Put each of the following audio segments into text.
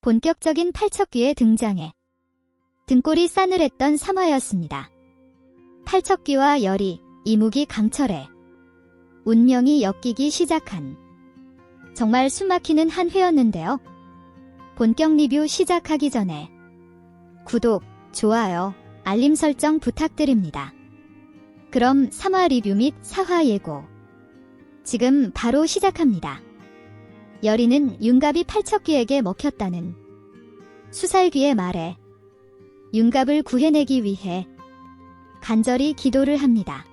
본격적인 팔척귀의 등장에 등골이 싸늘했던 3화였습니다. 팔척귀와 열이, 이무기 강철에 운명이 엮이기 시작한 정말 숨막히는 한 회였는데요. 본격 리뷰 시작하기 전에 구독, 좋아요, 알림 설정 부탁드립니다. 그럼 3화 리뷰 및 4화 예고 지금 바로 시작합니다. 열이는 윤갑이 팔척귀에게 먹혔다는 수살귀의 말에 윤갑을 구해내기 위해 간절히 기도를 합니다.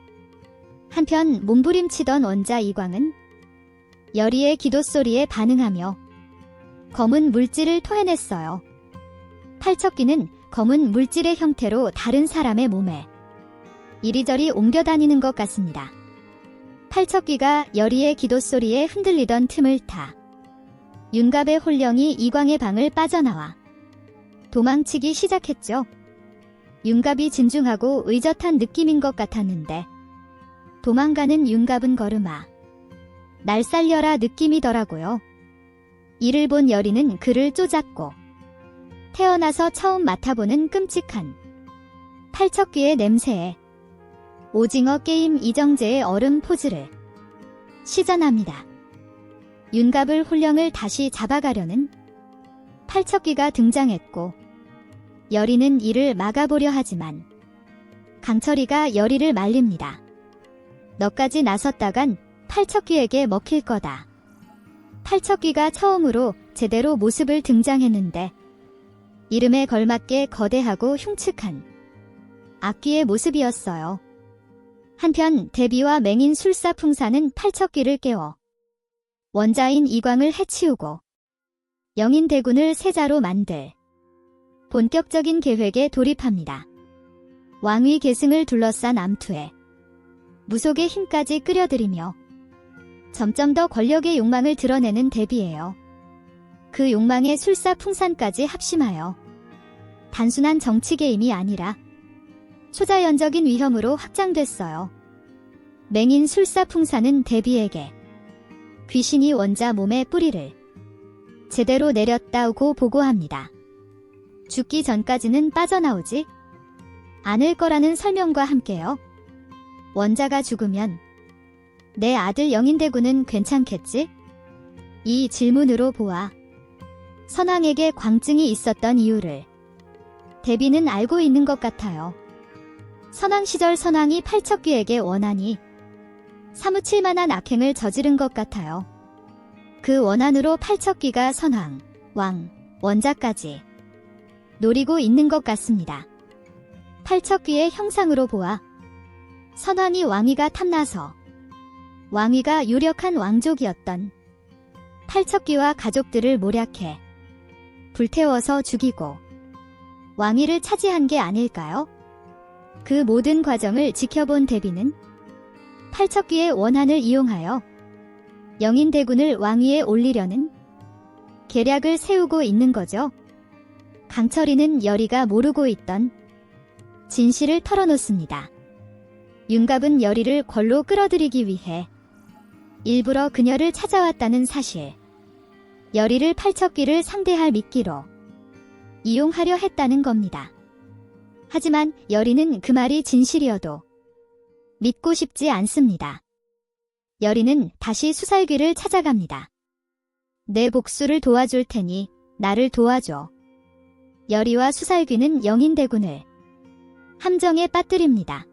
한편 몸부림치던 원자 이광은 열이의 기도 소리에 반응하며 검은 물질을 토해냈어요. 팔척귀는 검은 물질의 형태로 다른 사람의 몸에 이리저리 옮겨다니는 것 같습니다. 팔척귀가 열이의 기도 소리에 흔들리던 틈을 타 윤갑의 혼령이 이광의 방을 빠져나와 도망치기 시작했죠. 윤갑이 진중하고 의젓한 느낌인 것 같았는데 도망가는 윤갑은 걸음아 날 살려라 느낌이더라고요. 이를 본 열이는 그를 쪼잡고 태어나서 처음 맡아보는 끔찍한 팔척귀의 냄새에 오징어 게임 이정재의 얼음 포즈를 시전합니다. 윤갑을 혼령을 다시 잡아가려는 팔척귀가 등장했고 열이는 이를 막아보려 하지만 강철이가 열이를 말립니다. 너까지 나섰다간 팔척귀에게 먹힐 거다. 팔척귀가 처음으로 제대로 모습을 등장했는데 이름에 걸맞게 거대하고 흉측한 악귀의 모습이었어요. 한편 대비와 맹인 술사풍사는 팔척귀를 깨워 원자인 이광을 해치우고 영인대군을 세자로 만들 본격적인 계획에 돌입합니다. 왕위 계승을 둘러싼 암투에 무속의 힘까지 끌어들이며 점점 더 권력의 욕망을 드러내는 대비예요. 그 욕망에 술사풍산까지 합심하여 단순한 정치 게임이 아니라 초자연적인 위험으로 확장됐어요. 맹인 술사풍사는 대비에게 귀신이 원자 몸의 뿌리를 제대로 내렸다고 보고합니다. 죽기 전까지는 빠져나오지 않을 거라는 설명과 함께요. 원자가 죽으면 내 아들 영인대군은 괜찮겠지? 이 질문으로 보아 선왕에게 광증이 있었던 이유를 대비는 알고 있는 것 같아요. 선왕 시절 선왕이 팔척귀에게 원한이 사무칠 만한 악행을 저지른 것 같아요. 그 원한으로 팔척귀가 선왕, 왕, 원자까지 노리고 있는 것 같습니다. 팔척귀의 형상으로 보아 선왕이 왕위가 탐나서 왕위가 유력한 왕족이었던 팔척귀와 가족들을 모략해 불태워서 죽이고 왕위를 차지한 게 아닐까요? 그 모든 과정을 지켜본 대비는 팔척귀의 원한을 이용하여 영인대군을 왕위에 올리려는 계략을 세우고 있는 거죠. 강철이는 열이가 모르고 있던 진실을 털어놓습니다. 윤갑은 열이를 권로 끌어들이기 위해 일부러 그녀를 찾아왔다는 사실, 열이를 팔척귀를 상대할 미끼로 이용하려 했다는 겁니다. 하지만 열이는 그 말이 진실이어도 믿고 싶지 않습니다. 열이는 다시 수살귀를 찾아갑니다. 내 복수를 도와줄 테니 나를 도와줘. 열이와 수살귀는 영인대군을 함정에 빠뜨립니다.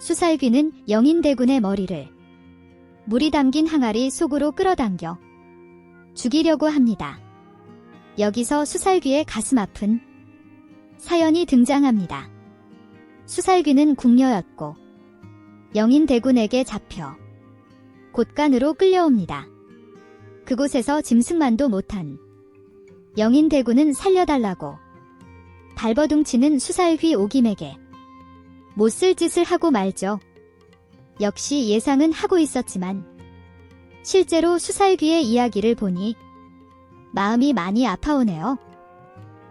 수살귀는 영인대군의 머리를 물이 담긴 항아리 속으로 끌어당겨 죽이려고 합니다. 여기서 수살귀의 가슴 아픈 사연이 등장합니다. 수살귀는 궁녀였고 영인대군에게 잡혀 곳간으로 끌려옵니다. 그곳에서 짐승만도 못한 영인대군은 살려달라고 발버둥치는 수살귀 오김에게 못쓸 짓을 하고 말죠. 역시 예상은 하고 있었지만 실제로 수살귀의 이야기를 보니 마음이 많이 아파오네요.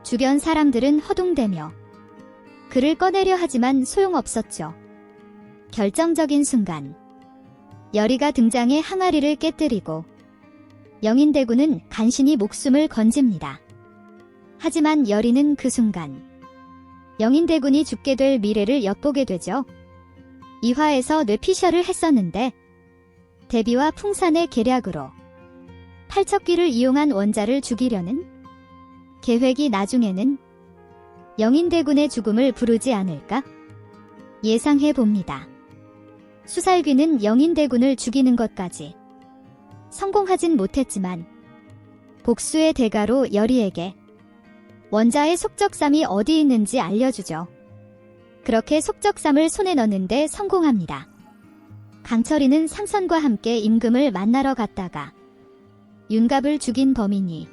주변 사람들은 허둥대며 그를 꺼내려 하지만 소용없었죠. 결정적인 순간 열이가 등장해 항아리를 깨뜨리고 영인대군은 간신히 목숨을 건집니다. 하지만 여리는 그 순간 영인대군이 죽게 될 미래를 엿보게 되죠. 이화에서 뇌피셜을 했었는데 대비와 풍산의 계략으로 팔척귀를 이용한 원자를 죽이려는 계획이 나중에는 영인대군의 죽음을 부르지 않을까 예상해 봅니다. 수살귀는 영인대군을 죽이는 것까지 성공하진 못했지만 복수의 대가로 여리에게 원자의 속적삼이 어디 있는지 알려주죠. 그렇게 속적삼을 손에 넣는데 성공합니다. 강철이는 상선과 함께 임금을 만나러 갔다가 윤갑을 죽인 범인이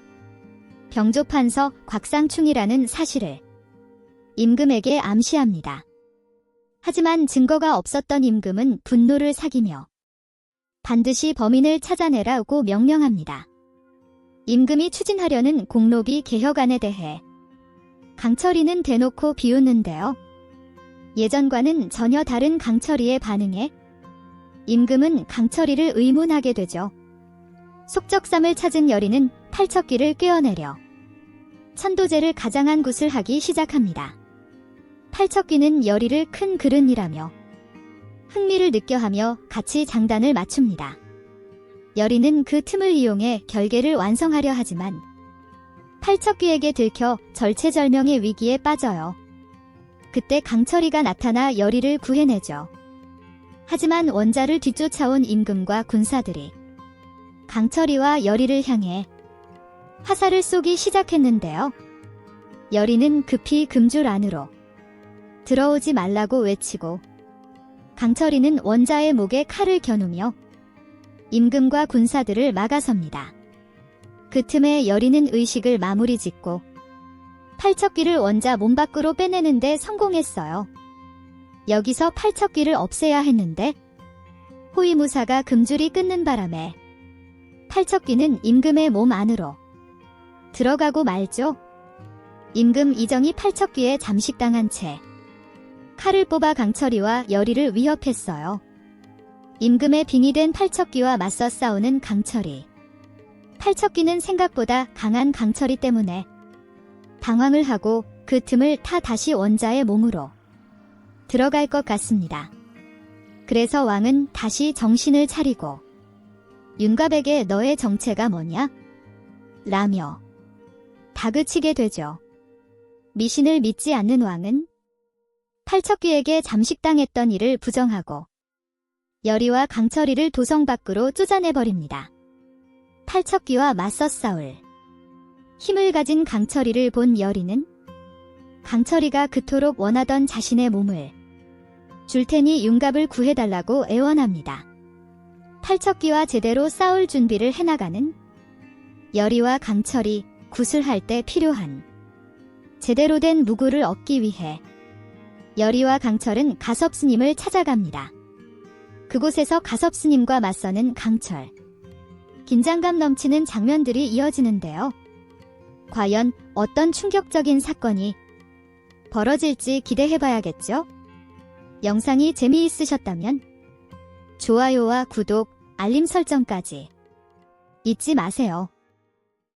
병조판서 곽상충이라는 사실을 임금에게 암시합니다. 하지만 증거가 없었던 임금은 분노를 사기며 반드시 범인을 찾아내라고 명령합니다. 임금이 추진하려는 공로비 개혁안에 대해 강철이는 대놓고 비웃는데요. 예전과는 전혀 다른 강철이의 반응에 임금은 강철이를 의문하게 되죠. 속적삼을 찾은 여리는 팔척귀를 꿰어내려 천도제를 가장한 굿을 하기 시작합니다. 팔척귀는 여리를 큰 그른이라며 흥미를 느껴하며 같이 장단을 맞춥니다. 여리는 그 틈을 이용해 결계를 완성하려 하지만 팔척귀에게 들켜 절체절명의 위기에 빠져요. 그때 강철이가 나타나 여리를 구해내죠. 하지만 원자를 뒤쫓아온 임금과 군사들이 강철이와 여리를 향해 화살을 쏘기 시작했는데요. 여리는 급히 금줄 안으로 들어오지 말라고 외치고 강철이는 원자의 목에 칼을 겨누며 임금과 군사들을 막아섭니다. 그 틈에 여리는 의식을 마무리 짓고 팔척귀를 원자 몸 밖으로 빼내는데 성공했어요. 여기서 팔척귀를 없애야 했는데 호위무사가 금줄이 끊는 바람에 팔척귀는 임금의 몸 안으로 들어가고 말죠. 임금 이정이 팔척귀에 잠식당한 채 칼을 뽑아 강철이와 여리를 위협했어요. 임금의 빙의된 팔척귀와 맞서 싸우는 강철이. 팔척귀는 생각보다 강한 강철이 때문에 당황을 하고 그 틈을 타 다시 원자의 몸으로 들어갈 것 같습니다. 그래서 왕은 다시 정신을 차리고 윤갑에게 너의 정체가 뭐냐? 라며 다그치게 되죠. 미신을 믿지 않는 왕은 팔척귀에게 잠식당했던 일을 부정하고 여리와 강철이를 도성 밖으로 쫓아내버립니다. 팔척귀와 맞서 싸울 힘을 가진 강철이를 본 여리는 강철이가 그토록 원하던 자신의 몸을 줄 테니 윤갑을 구해달라고 애원합니다. 팔척귀와 제대로 싸울 준비를 해나가는 여리와 강철이 굿을 할 때 필요한 제대로 된 무구를 얻기 위해 여리와 강철은 가섭스님을 찾아갑니다. 그곳에서 가섭스님과 맞서는 강철. 긴장감 넘치는 장면들이 이어지는데요. 과연 어떤 충격적인 사건이 벌어질지 기대해봐야겠죠? 영상이 재미있으셨다면 좋아요와 구독, 알림 설정까지 잊지 마세요.